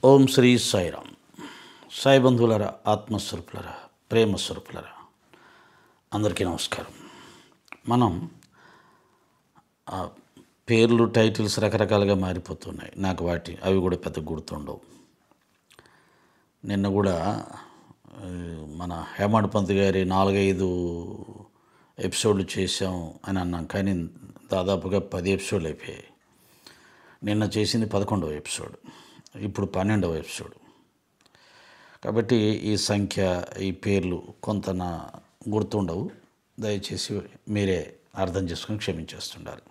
ఓం శ్రీ సాయిరామ్. సాయి బంధువులరా, ఆత్మస్వరూపులరా, ప్రేమస్వరూపులరా, అందరికీ నమస్కారం. మనం పేర్లు, టైటిల్స్ రకరకాలుగా మారిపోతున్నాయి. నాకు అవి కూడా పెద్ద గుర్తుండవు. నిన్న కూడా మన హేమాడ్ పంత్ గారి 4-5 ఎపిసోడ్లు చేసాం అని అన్నాం, కానీ దాదాపుగా 10 ఎపిసోడ్లు అయిపోయాయి. నిన్న చేసింది 11వ ఎపిసోడ్, ఇప్పుడు 12వ ఎపిసోడ్. కాబట్టి ఈ సంఖ్య, ఈ పేర్లు కొంత గుర్తుండవు. దయచేసి మీరే అర్థం చేసుకొని క్షమించేస్తుండాలి.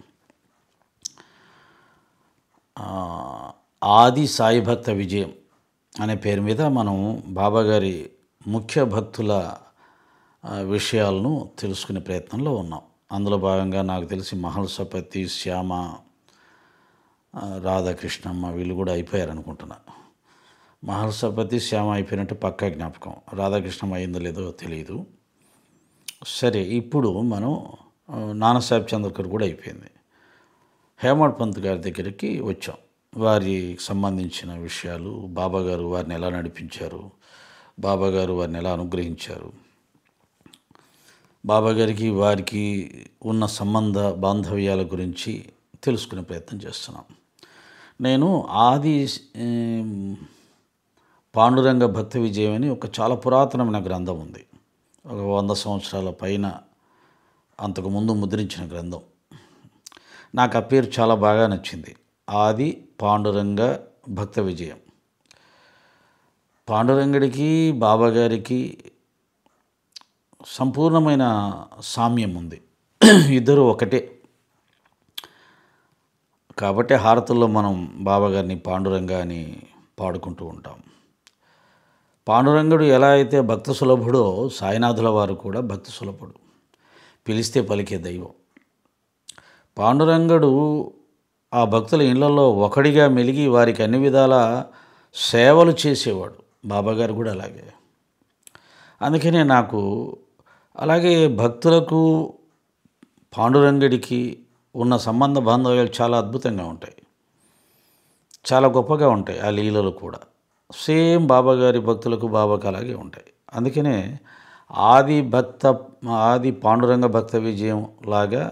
ఆది సాయి భక్త విజయం అనే పేరు మీద మనం బాబాగారి ముఖ్య భక్తుల విషయాలను తెలుసుకునే ప్రయత్నంలో ఉన్నాం. అందులో భాగంగా నాకు తెలిసి మహల్సపతి, శ్యామ, రాధాకృష్ణమ్మ వీళ్ళు కూడా అయిపోయారు అనుకుంటున్నా. మహల్సపతి, శ్యామ అయిపోయినట్టు పక్కా జ్ఞాపకం. రాధాకృష్ణమ్మ అయిందో లేదో తెలియదు. సరే, ఇప్పుడు మనం నానాసాహెబ్ చంద్రకర్ కూడా అయిపోయింది. హేమాడ్ పంత్ గారి దగ్గరికి వచ్చాం. వారికి సంబంధించిన విషయాలు, బాబాగారు వారిని ఎలా నడిపించారు, బాబాగారు వారిని ఎలా అనుగ్రహించారు, బాబాగారికి వారికి ఉన్న సంబంధ బాంధవ్యాల గురించి తెలుసుకునే ప్రయత్నం చేస్తున్నాం. నేను ఆది పాండురంగ భక్త విజయం అని ఒక చాలా పురాతనమైన గ్రంథం ఉంది. ఒక 100 సంవత్సరాల పైన అంతకుముందు ముద్రించిన గ్రంథం. నాకు ఆ పేరు చాలా బాగా నచ్చింది, ఆది పాండురంగ భక్త విజయం. పాండురంగడికి బాబాగారికి సంపూర్ణమైన సామ్యం ఉంది. ఇద్దరు ఒకటే. కాబట్టి హారతుల్లో మనం బాబాగారిని పాండురంగ అని పాడుకుంటూ ఉంటాం. పాండురంగుడు ఎలా అయితే భక్త సులభుడో, సాయినాథుల వారు కూడా భక్త సులభుడు, పిలిస్తే పలికే దైవం. పాండురంగుడు ఆ భక్తుల ఇళ్లలో ఒకడిగా మెలిగి వారికి అన్ని విధాల సేవలు చేసేవాడు. బాబాగారు కూడా అలాగే. అందుకనే నాకు అలాగే భక్తులకు పాండురంగుడికి ఉన్న సంబంధ బాంధవ్యాలు చాలా అద్భుతంగా ఉంటాయి, చాలా గొప్పగా ఉంటాయి. ఆ లీలలు కూడా సేమ్ బాబాగారి భక్తులకు బాబాకు అలాగే ఉంటాయి. అందుకనే ఆది పాండురంగ భక్త విజయం లాగా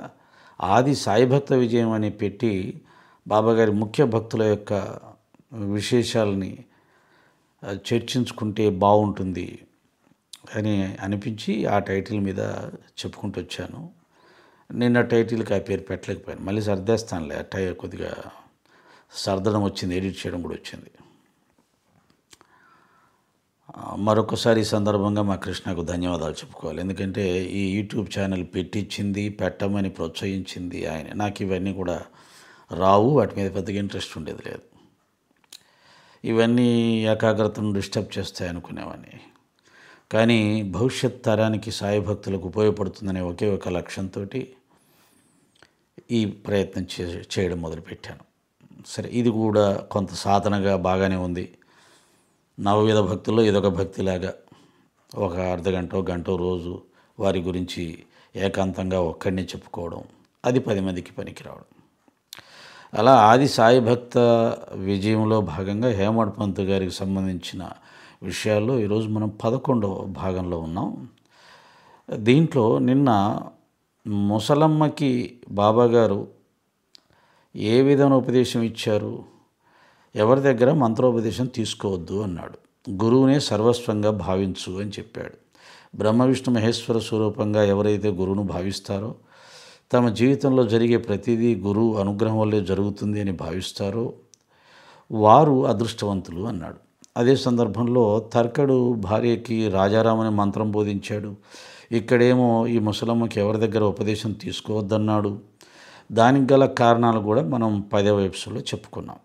ఆది సాయి భక్త విజయం అని పెట్టి బాబాగారి ముఖ్య భక్తుల యొక్క విశేషాలని చర్చించుకుంటే బాగుంటుంది అని అనిపించి ఆ టైటిల్ మీద చెప్పుకుంటూ వచ్చాను. నిన్న టైటిల్కి ఆ పేరు పెట్టలేకపోయాను. మళ్ళీ సర్దేస్తానులే. కొద్దిగా సర్దడం వచ్చింది, ఎడిట్ చేయడం కూడా వచ్చింది. మరొకసారి ఈ సందర్భంగా మా కృష్ణకు ధన్యవాదాలు చెప్పుకోవాలి. ఎందుకంటే ఈ యూట్యూబ్ ఛానల్ పెట్టించింది, పెట్టమని ప్రోత్సహించింది ఆయన. నాకు ఇవన్నీ కూడా రావు, వాటి మీద పెద్దగా ఇంట్రెస్ట్ ఉండేది లేదు. ఇవన్నీ ఏకాగ్రతను డిస్టర్బ్ చేస్తాయి అనుకునేవాడిని. కానీ భవిష్యత్ తరానికి సాయి భక్తులకు ఉపయోగపడుతుందనే ఒకే ఒక లక్ష్యంతో ఈ ప్రయత్నం చేయడం మొదలుపెట్టాను. సరే, ఇది కూడా కొంత సాధనగా బాగానే ఉంది. నవవిధ భక్తుల్లో ఇదొక భక్తిలాగా ఒక అర్ధగంట గంట రోజు వారి గురించి ఏకాంతంగా ఒక్కడిని చెప్పుకోవడం, అది 10 మందికి పనికి రావడం. అలా ఆది సాయి భక్త విజయంలో భాగంగా హేమాడ్ పంత్ గారికి సంబంధించిన విషయాల్లో ఈరోజు మనం 11వ భాగంలో ఉన్నాం. దీంట్లో నిన్న ముసలమ్మకి బాబాగారు ఏ విధమైన ఉపదేశం ఇచ్చారు, ఎవరి దగ్గర మంత్రోపదేశం తీసుకోవద్దు అన్నాడు. గురువునే సర్వస్వంగా భావించు అని చెప్పాడు. బ్రహ్మ విష్ణు మహేశ్వర స్వరూపంగా ఎవరైతే గురువును భావిస్తారో, తమ జీవితంలో జరిగే ప్రతిదీ గురువు అనుగ్రహం వల్లే జరుగుతుంది అని భావిస్తారో వారు అదృష్టవంతులు అన్నాడు. అదే సందర్భంలో తర్కడు భార్యకి రాజారామని మంత్రం బోధించాడు. ఇక్కడేమో ఈ ముసలమ్మకి ఎవరి దగ్గర ఉపదేశం తీసుకోవద్దన్నాడు. దానికి గల కారణాలు కూడా మనం 10వ ఎపిసోడ్లో చెప్పుకున్నాం.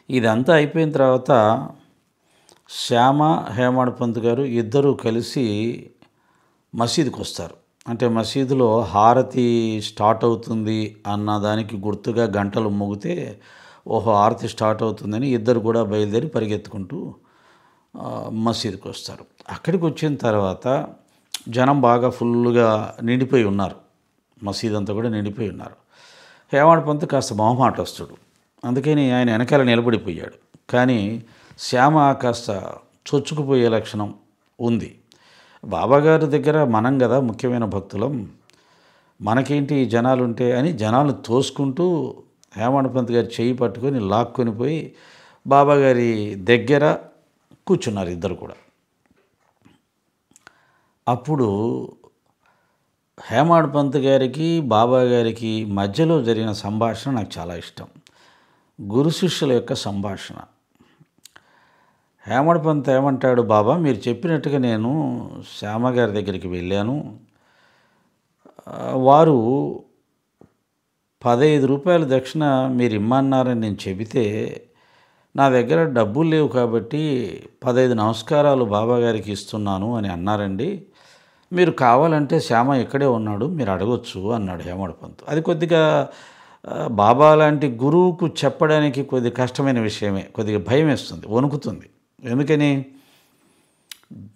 ఇదంతా అయిపోయిన తర్వాత శ్యామ, హేమాడ్ పంత్ గారు ఇద్దరూ కలిసి మసీదుకి వస్తారు. అంటే మసీదులో హారతి స్టార్ట్ అవుతుంది అన్నదానికి గుర్తుగా గంటలు మోగితే ఓహో హారతి స్టార్ట్ అవుతుందని ఇద్దరు కూడా బయలుదేరి పరిగెత్తుకుంటూ మసీదుకి వస్తారు. అక్కడికి వచ్చిన తర్వాత జనం బాగా ఫుల్గా నిండిపోయి ఉన్నారు. మసీదు అంతా కూడా నిండిపోయి ఉన్నారు. హేమాడ్ పంత్ కాస్త మొహమాటస్తుడు. అందుకని ఆయన వెనకాల నిలబడిపోయాడు. కానీ శ్యామ కాస్త చొచ్చుకుపోయే లక్షణం ఉంది. బాబాగారి దగ్గర మనం కదా ముఖ్యమైన భక్తులం, మనకేంటి జనాలుంటే అని జనాలు తోసుకుంటూ హేమాడ్ పంత్ గారి చేయి పట్టుకొని లాక్కొని పోయి బాబాగారి దగ్గర కూర్చున్నారు ఇద్దరు కూడా. అప్పుడు హేమాడ్ పంత్ గారికి బాబా గారికి మధ్యలో జరిగిన సంభాషణ నాకు చాలా ఇష్టం. గురు శిష్యుల యొక్క సంభాషణ. హేమాడ్ పంత్ ఏమంటాడు, బాబా మీరు చెప్పినట్టుగా నేను శ్యామ గారి దగ్గరికి వెళ్ళాను, వారు 15 రూపాయల దక్షిణ మీరు ఇమ్మన్నారని నేను చెబితే నా దగ్గర డబ్బులు లేవు కాబట్టి 15 నమస్కారాలు బాబా గారికి ఇస్తున్నాను అని అన్నారండి, మీరు కావాలంటే శ్యామ ఇక్కడే ఉన్నాడు, మీరు అడగొచ్చు అన్నాడు హేమాడ్ పంత్. అది కొద్దిగా బాబా లాంటి గురువుకు చెప్పడానికి కొద్దిగా కష్టమైన విషయమే, కొద్దిగా భయం వేస్తుంది, వణుకుతుంది. ఎందుకని,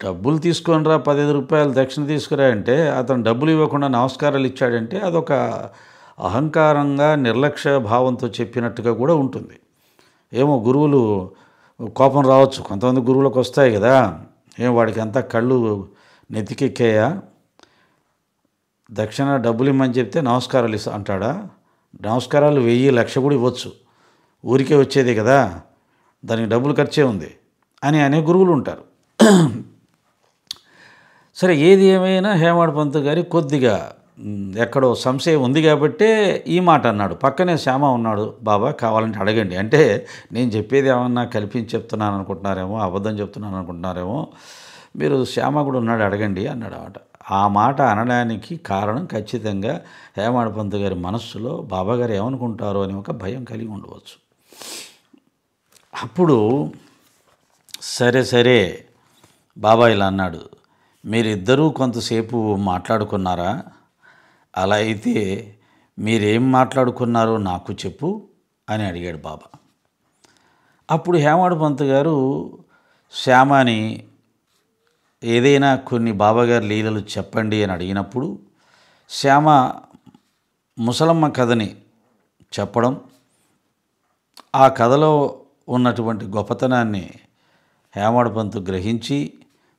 డబ్బులు తీసుకొని రా 15 రూపాయలు దక్షిణ తీసుకురా అంటే అతను డబ్బులు ఇవ్వకుండా నమస్కారాలు ఇచ్చాడంటే అదొక అహంకారంగా నిర్లక్ష్య భావంతో చెప్పినట్టుగా కూడా ఉంటుంది. ఏమో గురువులు కోపం రావచ్చు, కొంతమంది గురువులకు వస్తాయి కదా, ఏం వాడికి అంతా కళ్ళు నెత్తికెక్కాయా, దక్షిణ డబ్బులు ఇమ్మని చెప్తే నమస్కారాలు ఇస్తా అంటాడా, నమస్కారాలు 1000 1,00,000 కూడా ఇవ్వచ్చు, ఊరికే వచ్చేది కదా, దానికి డబ్బులు ఖర్చే ఉంది అని అనే గురువులు ఉంటారు. సరే, ఏది ఏమైనా హేమాడ్ పంత్ గారి కొద్దిగా ఎక్కడో సంశయం ఉంది కాబట్టే ఈ మాట అన్నాడు. పక్కనే శ్యామ ఉన్నాడు, బాబా కావాలంటే అడగండి అంటే నేను చెప్పేది ఏమన్నా కల్పించి చెప్తున్నాను అనుకుంటున్నారేమో, అబద్ధం చెప్తున్నాను అనుకుంటున్నారేమో, మీరు శ్యామ కూడా ఉన్నాడు అడగండి అన్నాడు అన్నమాట. ఆ మాట అనడానికి కారణం ఖచ్చితంగా హేమాడ్ పంత్ గారి మనస్సులో బాబాగారు ఏమనుకుంటారో అని ఒక భయం కలిగి ఉండవచ్చు. అప్పుడు సరే బాబా ఇలా అన్నాడు, మీరిద్దరూ కొంతసేపు మాట్లాడుకున్నారా, అలా అయితే మీరేం మాట్లాడుకున్నారో నాకు చెప్పు అని అడిగాడు బాబా. అప్పుడు హేమాడ్ పంత్ గారు శ్యామని ఏదైనా కొన్ని బాబాగారి లీలలు చెప్పండి అని అడిగినప్పుడు శ్యామ ముసలమ్మ కథని చెప్పడం, ఆ కథలో ఉన్నటువంటి గొప్పతనాన్ని హేమాడ్ పంత్ గ్రహించి,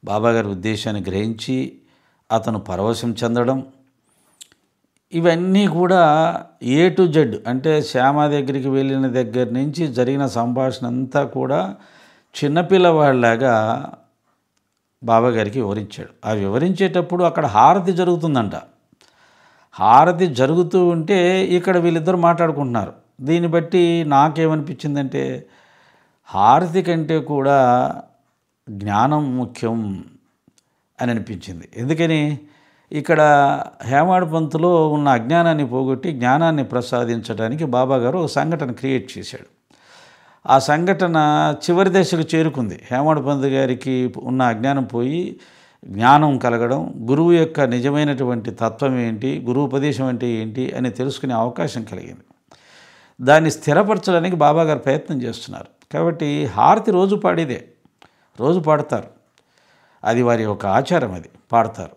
బాబాగారి ఉద్దేశాన్ని గ్రహించి అతను పరవశం చెందడం, ఇవన్నీ కూడా A to Z అంటే శ్యామ దగ్గరికి వెళ్ళిన దగ్గర నుంచి జరిగిన సంభాషణ అంతా కూడా చిన్నపిల్లవాళ్ళలాగా బాబాగారికి వివరించాడు. ఆ వివరించేటప్పుడు అక్కడ హారతి జరుగుతుందంట. హారతి జరుగుతూ ఉంటే ఇక్కడ వీళ్ళిద్దరు మాట్లాడుకుంటున్నారు. దీన్ని బట్టి నాకేమనిపించిందంటే హారతి కంటే కూడా జ్ఞానం ముఖ్యం అని అనిపించింది. ఎందుకని, ఇక్కడ హేమాడ్ పంత్లో ఉన్న అజ్ఞానాన్ని పోగొట్టి జ్ఞానాన్ని ప్రసాదించడానికి బాబాగారు ఒక సంఘటన క్రియేట్ చేశాడు. ఆ సంఘటన చివరి దశకు చేరుకుంది. హేమాడ్ పంత్ గారికి ఉన్న అజ్ఞానం పోయి జ్ఞానం కలగడం, గురువు యొక్క నిజమైనటువంటి తత్వం ఏంటి, గురువు ఉపదేశం అంటే ఏంటి అని తెలుసుకునే అవకాశం కలిగింది. దాన్ని స్థిరపరచడానికి బాబాగారు ప్రయత్నం చేస్తున్నారు. కాబట్టి హారతి రోజు పాడేదే, రోజు పాడతారు, అది వారి ఒక ఆచారం, అది పాడతారు.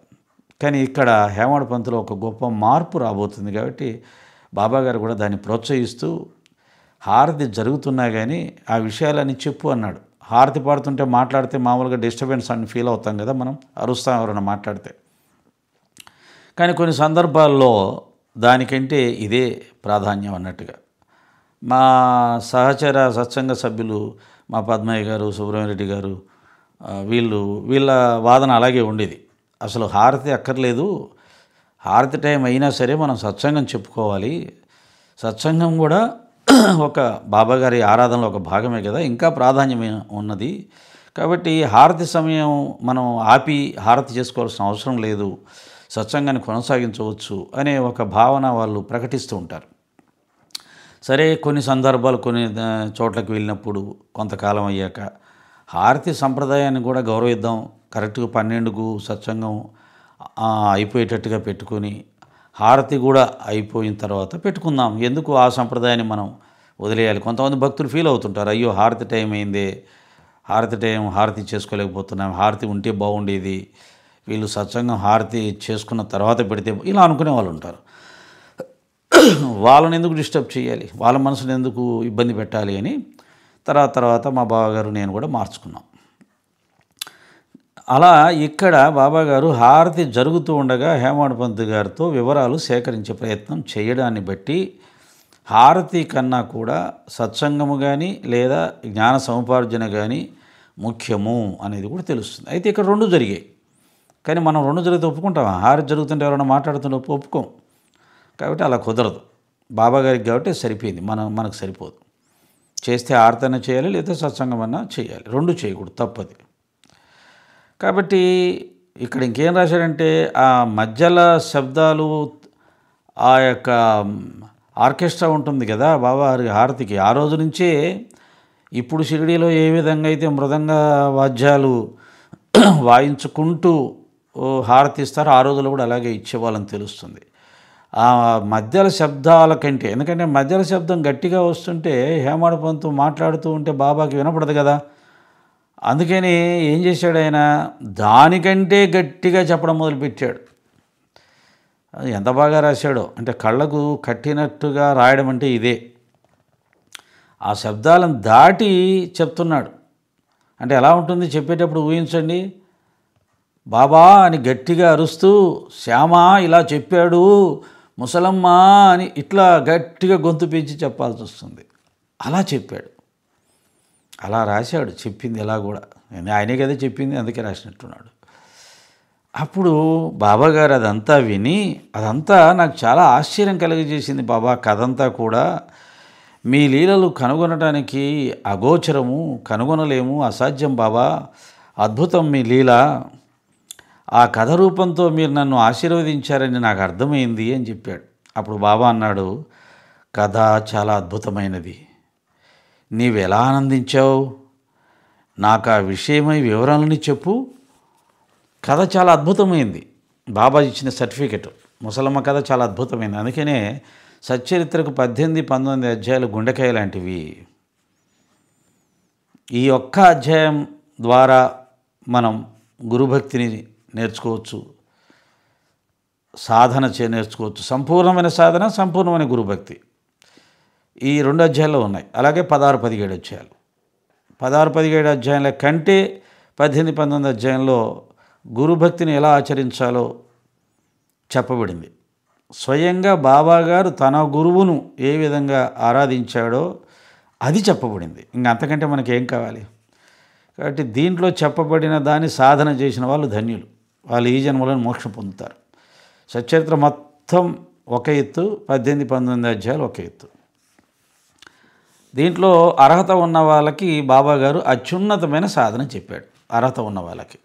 కానీ ఇక్కడ హేమాడ్ పంత్లో ఒక గొప్ప మార్పు రాబోతుంది కాబట్టి బాబాగారు కూడా దాన్ని ప్రోత్సహిస్తూ హారతి జరుగుతున్నా కానీ ఆ విషయాలన్నీ చెప్పు అన్నాడు. హారతి పాడుతుంటే మాట్లాడితే మామూలుగా డిస్టర్బెన్స్ అని ఫీల్ అవుతాం కదా, మనం అరుస్తాం ఎవరైనా మాట్లాడితే. కానీ కొన్ని సందర్భాల్లో దానికంటే ఇదే ప్రాధాన్యం అన్నట్టుగా. మా సహచర సత్సంగ సభ్యులు మా పద్మయ్య గారు, సుబ్రహ్మణ్యరెడ్డి గారు, వీళ్ళ వాదన అలాగే ఉండేది. అసలు హారతి అక్కర్లేదు, హారతి టైం అయినా సరే మనం సత్సంగం చెప్పుకోవాలి, సత్సంగం కూడా ఒక బాబాగారి ఆరాధనలో ఒక భాగమే కదా, ఇంకా ప్రాధాన్యమే ఉన్నది, కాబట్టి హారతి సమయం మనం ఆపి హారతి చేసుకోవాల్సిన అవసరం లేదు, సత్సంగాన్ని కొనసాగించవచ్చు అనే ఒక భావన వాళ్ళు ప్రకటిస్తూ ఉంటారు. సరే, కొన్ని సందర్భాలు కొన్ని చోట్లకు వెళ్ళినప్పుడు కొంతకాలం అయ్యాక హారతి సంప్రదాయాన్ని కూడా గౌరవిద్దాం, కరెక్ట్గా 12కు సత్సంగం అయిపోయేటట్టుగా పెట్టుకొని హారతి కూడా అయిపోయిన తర్వాత పెట్టుకుందాం, ఎందుకు ఆ సంప్రదాయాన్ని మనం వదిలేయాలి. కొంతమంది భక్తులు ఫీల్ అవుతుంటారు, అయ్యో హారతి టైం అయిందే, హారతి చేసుకోలేకపోతున్నాం, హారతి ఉంటే బాగుండేది, వీళ్ళు సత్సంగం హారతి చేసుకున్న తర్వాత పెడితే, ఇలా అనుకునే వాళ్ళు ఉంటారు. వాళ్ళని ఎందుకు డిస్టర్బ్ చేయాలి, వాళ్ళ మనసుని ఎందుకు ఇబ్బంది పెట్టాలి అని తర్వాత మా బావగారు నేను కూడా మార్చుకున్నాం. అలా ఇక్కడ బాబాగారు హారతి జరుగుతూ ఉండగా హేమాడ్ పంత్ గారితో వివరాలు సేకరించే ప్రయత్నం చేయడాన్ని బట్టి హారతి కన్నా కూడా సత్సంగము కానీ లేదా జ్ఞాన సముపార్జన కానీ ముఖ్యము అనేది కూడా తెలుస్తుంది. అయితే ఇక్కడ రెండు జరిగాయి, కానీ మనం రెండు జరిగితే ఒప్పుకుంటామా? హారతి జరుగుతుంటే ఎవరైనా మాట్లాడుతున్నప్పుడు ఒప్పుకోం. కాబట్టి అలా కుదరదు. బాబాగారికి కాబట్టి సరిపోయింది, మనకు సరిపోదు. చేస్తే హారతి అన్నా చేయాలి, లేదా సత్సంగం అన్నా చేయాలి, రెండు చేయకూడదు, తప్పది. కాబట్టి ఇక్కడ ఇంకేం రాశాడంటే ఆ మధ్యల శబ్దాలు, ఆ యొక్క ఆర్కెస్ట్రా ఉంటుంది కదా బాబాగారి హారతికి, ఆ రోజు నుంచే ఇప్పుడు షిరిడీలో ఏ విధంగా అయితే మృదంగ వాద్యాలు వాయించుకుంటూ హారతి ఇస్తారో ఆ రోజుల్లో కూడా అలాగే ఇచ్చేవాళ్ళని తెలుస్తుంది. ఆ మధ్యల శబ్దాల కంటే, ఎందుకంటే మధ్యల శబ్దం గట్టిగా వస్తుంటే హేమాడ్ పంత్ మాట్లాడుతూ ఉంటే బాబాకి వినపడదు కదా. అందుకని ఏం చేశాడు ఆయన, దానికంటే గట్టిగా చెప్పడం మొదలుపెట్టాడు. ఎంత బాగా రాశాడో, అంటే కళ్ళకు కట్టినట్టుగా రాయడం అంటే ఇదే. ఆ శబ్దాలను దాటి చెప్తున్నాడు. అంటే ఎలా ఉంటుంది చెప్పేటప్పుడు ఊహించండి. బాబా అని గట్టిగా అరుస్తూ, శ్యామా ఇలా చెప్పాడు, ముసలమ్మ అని ఇట్లా గట్టిగా గొంతు పెంచి చెప్పాల్సి వస్తుంది. అలా చెప్పాడు, అలా రాశాడు. చెప్పింది ఎలా కూడా ఆయనే కదా చెప్పింది, అందుకే రాసినట్టున్నాడు. అప్పుడు బాబాగారు అదంతా విని, అదంతా నాకు చాలా ఆశ్చర్యం కలిగజేసింది బాబా. కథంతా కూడా మీ లీలలు కనుగొనడానికి అగోచరము, కనుగొనలేము, అసాధ్యం బాబా, అద్భుతం మీ లీల. ఆ కథ రూపంతో మీరు నన్ను ఆశీర్వదించారని నాకు అర్థమైంది అని చెప్పాడు. అప్పుడు బాబా అన్నాడు, కథ చాలా అద్భుతమైనది, నీవెలా ఆనందించావు, నాకు ఆ విషయమై వివరాలని చెప్పు. కథ చాలా అద్భుతమైంది. బాబా ఇచ్చిన సర్టిఫికెట్, ముసలమ్మ కథ చాలా అద్భుతమైంది. అందుకనే సచ్చరిత్రకు 18, 19 అధ్యాయాలు గుండెకాయ లాంటివి. ఈ ఒక్క అధ్యాయం ద్వారా మనం గురుభక్తిని నేర్చుకోవచ్చు, సాధన నేర్చుకోవచ్చు. సంపూర్ణమైన సాధన, సంపూర్ణమైన గురుభక్తి ఈ 2 అధ్యాయాల్లో ఉన్నాయి. అలాగే 16, 17 అధ్యాయాలు. 16, 17 అధ్యాయాల కంటే 18, 19 అధ్యాయంలో గురుభక్తిని ఎలా ఆచరించాలో చెప్పబడింది. స్వయంగా బాబాగారు తన గురువును ఏ విధంగా ఆరాధించాడో అది చెప్పబడింది. ఇంకా అంతకంటే మనకేం కావాలి? కాబట్టి దీంట్లో చెప్పబడిన దాన్ని సాధన చేసిన వాళ్ళు ధన్యులు, వాళ్ళు ఈ జన్మలను మోక్షం పొందుతారు. సచ్చరిత్ర మొత్తం ఒక ఎత్తు, 18, 19 అధ్యాయాలు ఒక ఎత్తు. దీంట్లో అర్హత ఉన్న వాళ్ళకి బాబాగారు అత్యున్నతమైన సాధన చెప్పాడు, అర్హత ఉన్న వాళ్ళకి.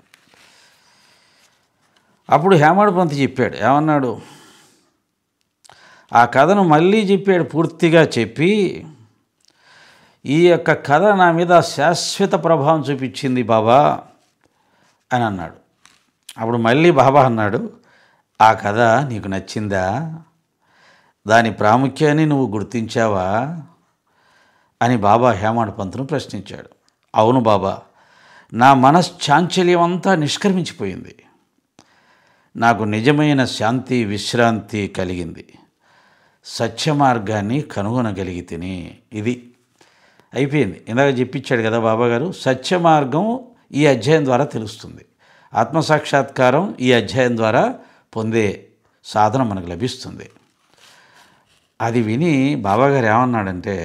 అప్పుడు హేమాడ్ పంత్ చెప్పాడు, ఏమన్నాడు, ఆ కథను మళ్ళీ చెప్పాడు. పూర్తిగా చెప్పి, ఈ యొక్క కథ నా మీద శాశ్వత ప్రభావం చూపించింది బాబా అని అన్నాడు. అప్పుడు మళ్ళీ బాబా అన్నాడు, ఆ కథ నీకు నచ్చిందా, దాని ప్రాముఖ్యాన్ని నువ్వు గుర్తించావా అని బాబా హేమాడ్ పంత్ను ప్రశ్నించాడు. అవును బాబా, నా మనశ్చాంచల్యం అంతా నిష్క్రమించిపోయింది, నాకు నిజమైన శాంతి విశ్రాంతి కలిగింది, సత్య మార్గాన్ని కనుగొనగలిగితేనే. ఇది అయిపోయింది. ఇందాక చెప్పించాడు కదా బాబాగారు, సత్య మార్గం ఈ అధ్యాయం ద్వారా తెలుస్తుంది, ఆత్మసాక్షాత్కారం ఈ అధ్యాయం ద్వారా పొందే సాధన మనకు లభిస్తుంది. అది విని బాబాగారు ఏమన్నాడంటే,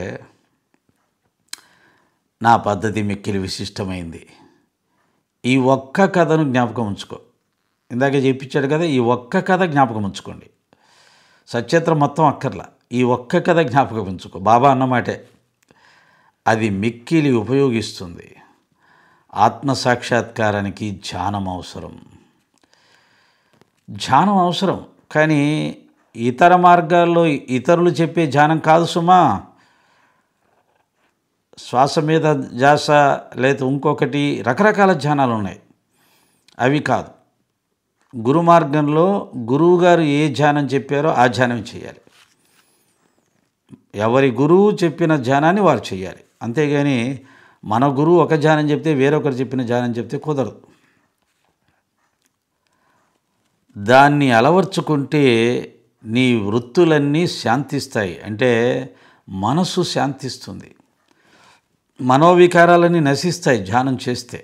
నా పద్ధతి మిక్కిలి విశిష్టమైంది, ఈ ఒక్క కథను జ్ఞాపకం ఉంచుకో. ఇందాక చెప్పించాడు కదా, ఈ ఒక్క కథ జ్ఞాపకం ఉంచుకోండి, సత్యత్రం మొత్తం అక్కర్లా, ఈ ఒక్క కథ జ్ఞాపకం ఉంచుకో. బాబా అన్నమాటే, అది మిక్కిలి ఉపయోగిస్తుంది. ఆత్మసాక్షాత్కారానికి ధ్యానం అవసరం, ధ్యానం అవసరం, కానీ ఇతర మార్గాల్లో ఇతరులు చెప్పే ధ్యానం కాదు సుమా. శ్వాస మీద ధ్యాస, లేదా ఇంకొకటి రకరకాల ధ్యానాలు ఉన్నాయి, అవి కాదు. గురు మార్గంలో గురువుగారు ఏ ధ్యానం చెప్పారో ఆ ధ్యానం చేయాలి, ఎవరి గురువు చెప్పిన ధ్యానాన్ని వారు చేయాలి. అంతేగాని మన గురువు ఒక ధ్యానం చెప్తే వేరొకరు చెప్పిన ధ్యానం చెప్తే కుదరదు. దాన్ని అలవర్చుకుంటే నీ వృత్తులన్నీ శాంతిస్తాయి, అంటే మనసు శాంతిస్తుంది. మనోవికారాలన్నీ నశిస్తాయి ధ్యానం చేస్తే.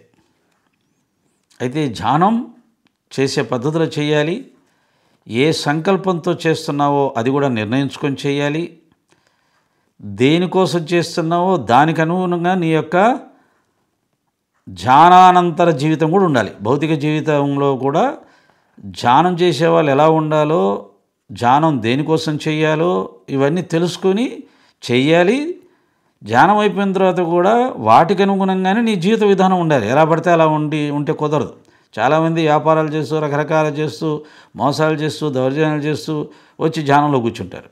అయితే ధ్యానం చేసే పద్ధతిలో చేయాలి. ఏ సంకల్పంతో చేస్తున్నావో అది కూడా నిర్ణయించుకొని చేయాలి. దేనికోసం చేస్తున్నావో దానికి అనుగుణంగా నీ యొక్క ధ్యానానంతర జీవితం కూడా ఉండాలి. భౌతిక జీవితంలో కూడా ధ్యానం చేసేవాళ్ళు ఎలా ఉండాలో, ధ్యానం దేనికోసం చేయాలో ఇవన్నీ తెలుసుకొని చెయ్యాలి. ధ్యానం అయిపోయిన తర్వాత కూడా వాటికి అనుగుణంగానే నీ జీవిత విధానం ఉండాలి. ఎలా పడితే అలా ఉంటే కుదరదు. చాలామంది వ్యాపారాలు చేస్తూ, రకరకాలు చేస్తూ, మోసాలు చేస్తూ, దౌర్జన్యాలు చేస్తూ వచ్చి ధ్యానంలో కూర్చుంటారు.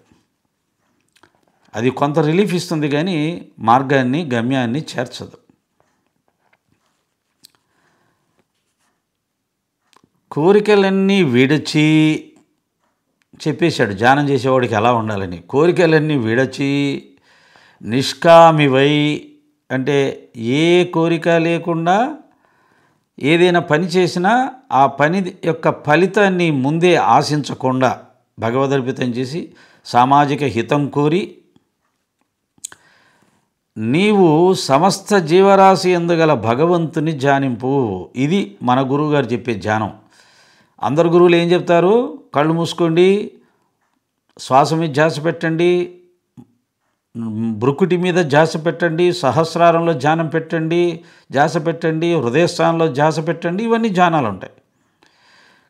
అది కొంత రిలీఫ్ ఇస్తుంది కానీ మార్గాన్ని, గమ్యాన్ని చేర్చదు. కోరికలన్నీ విడిచి చెప్పేశాడు ధ్యానం చేసేవాడికి ఎలా ఉండాలని. కోరికలన్నీ విడిచి నిష్కామివై, అంటే ఏ కోరిక లేకుండా ఏదైనా పని చేసినా ఆ పని యొక్క ఫలితాన్ని ముందే ఆశించకుండా భగవదర్పితం చేసి సామాజిక హితం కోరి నీవు సమస్త జీవరాశి యందు భగవంతుని ధ్యానింపు. ఇది మన గురువుగారు చెప్పే ధ్యానం. అందరు గురువులు ఏం చెప్తారు? కళ్ళు మూసుకోండి, శ్వాస మీద ధ్యాస పెట్టండి, బ్రుకుటి మీద ధ్యాస పెట్టండి, సహస్రారంలో ధ్యానం పెట్టండి, ధ్యాస పెట్టండి, హృదయస్థానంలో ధ్యాస పెట్టండి. ఇవన్నీ ధ్యానాలు ఉంటాయి.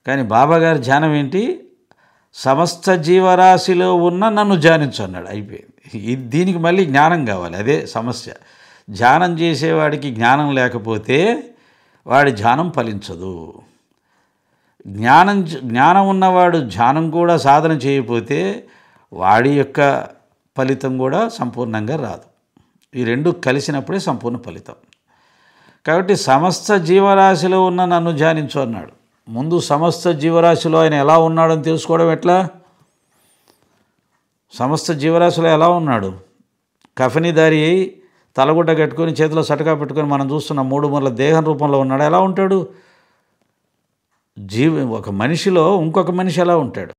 కానీ బాబాగారి ధ్యానం ఏంటి? సమస్త జీవరాశిలో ఉన్న నన్ను ధ్యానించు అన్నాడు. అయిపోయింది. దీనికి మళ్ళీ జ్ఞానం కావాలి. అదే సమస్య. ధ్యానం చేసేవాడికి జ్ఞానం లేకపోతే వాడి ధ్యానం ఫలించదు. జ్ఞానం ఉన్నవాడు ధ్యానం కూడా సాధన చేయకపోతే వాడి యొక్క ఫలితం కూడా సంపూర్ణంగా రాదు. ఈ రెండు కలిసినప్పుడే సంపూర్ణ ఫలితం. కాబట్టి సమస్త జీవరాశిలో ఉన్న నన్ను ధ్యానించు అన్నాడు. ముందు సమస్త జీవరాశిలో ఆయన ఎలా ఉన్నాడని తెలుసుకోవడం ఎట్లా? సమస్త జీవరాశిలో ఎలా ఉన్నాడు? కఫనీదారి అయి తలగుడ్డ కట్టుకొని చేతిలో సటకా పెట్టుకొని మనం చూస్తున్న 3 మూరల దేహం రూపంలో ఉన్నాడు. ఎలా ఉంటాడు? ఒక మనిషిలో ఇంకొక మనిషి ఎలా ఉంటాడు?